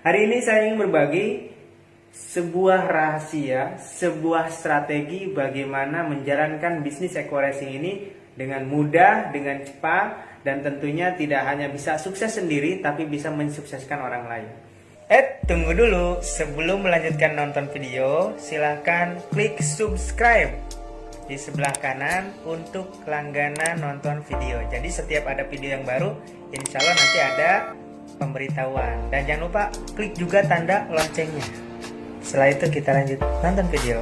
Hari ini saya ingin berbagi sebuah rahasia, sebuah strategi bagaimana menjalankan bisnis eco-racing ini dengan mudah, dengan cepat, dan tentunya tidak hanya bisa sukses sendiri, tapi bisa mensukseskan orang lain. Tunggu dulu, sebelum melanjutkan nonton video, silahkan klik subscribe di sebelah kanan untuk langganan nonton video. Jadi setiap ada video yang baru, insya Allah nanti ada pemberitahuan. Dan jangan lupa klik juga tanda loncengnya. Setelah itu kita lanjut nonton video.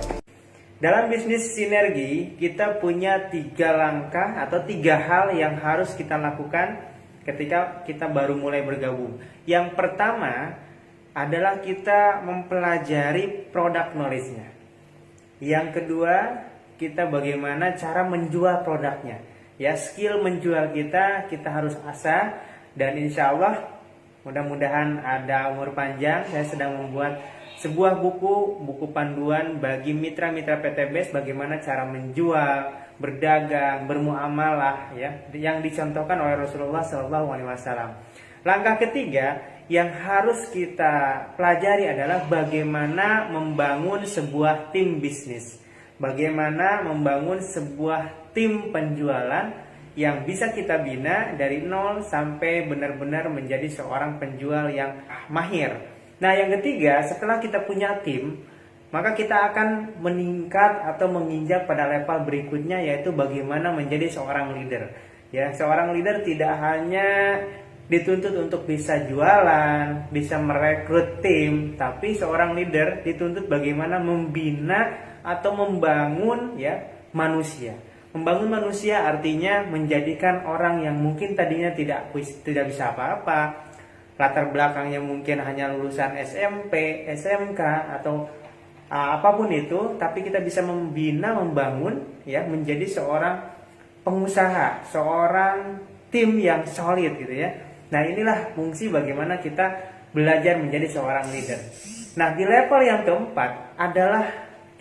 Dalam bisnis sinergi, kita punya 3 langkah atau 3 hal yang harus kita lakukan ketika kita baru mulai bergabung. Yang pertama adalah kita mempelajari produk knowledge-nya. Yang kedua, kita bagaimana cara menjual produknya. Ya, skill menjual kita harus asah. Dan insya Allah mudah-mudahan ada umur panjang. Saya sedang membuat sebuah buku panduan bagi mitra-mitra PTBS bagaimana cara menjual, berdagang, bermuamalah, ya, yang dicontohkan oleh Rasulullah SAW. Langkah ketiga yang harus kita pelajari adalah bagaimana membangun sebuah tim bisnis, bagaimana membangun sebuah tim penjualan yang bisa kita bina dari nol sampai benar-benar menjadi seorang penjual yang mahir. Nah, yang ketiga, setelah kita punya tim, maka kita akan meningkat atau menginjak pada level berikutnya, yaitu bagaimana menjadi seorang leader. Ya, seorang leader tidak hanya dituntut untuk bisa jualan, bisa merekrut tim, tapi seorang leader dituntut bagaimana membina atau membangun, ya, manusia. Membangun manusia artinya menjadikan orang yang mungkin tadinya tidak bisa apa-apa, latar belakangnya mungkin hanya lulusan SMP, SMK atau apapun itu, tapi kita bisa membina, membangun, ya, menjadi seorang pengusaha, seorang tim yang solid gitu ya. Nah, inilah fungsi bagaimana kita belajar menjadi seorang leader. Nah, di level yang keempat adalah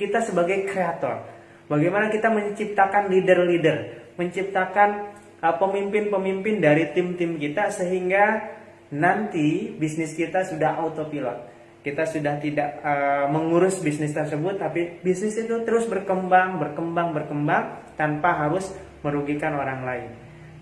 kita sebagai kreator. Bagaimana kita menciptakan leader-leader, menciptakan pemimpin-pemimpin dari tim-tim kita sehingga nanti bisnis kita sudah autopilot. Kita sudah tidak mengurus bisnis tersebut, tapi bisnis itu terus berkembang tanpa harus merugikan orang lain.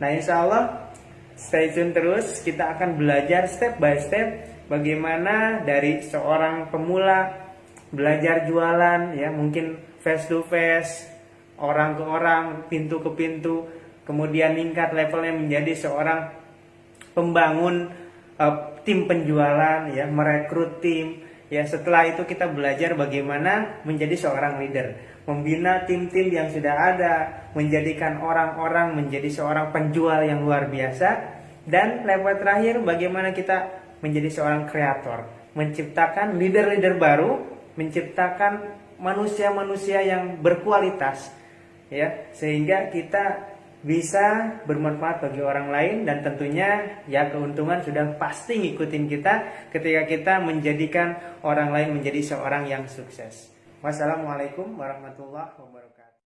Nah, insya Allah stay tune terus, kita akan belajar step by step bagaimana dari seorang pemula belajar jualan, ya, mungkin face to face, orang ke orang, pintu ke pintu, kemudian meningkat levelnya menjadi seorang pembangun tim penjualan, ya, merekrut tim, ya. Setelah itu kita belajar bagaimana menjadi seorang leader, membina tim-tim yang sudah ada, menjadikan orang-orang menjadi seorang penjual yang luar biasa, dan level terakhir bagaimana kita menjadi seorang kreator, menciptakan leader-leader baru, menciptakan manusia-manusia yang berkualitas, ya, sehingga kita bisa bermanfaat bagi orang lain, dan tentunya, ya, keuntungan sudah pasti ngikutin kita ketika kita menjadikan orang lain menjadi seorang yang sukses. Wassalamualaikum warahmatullahi wabarakatuh.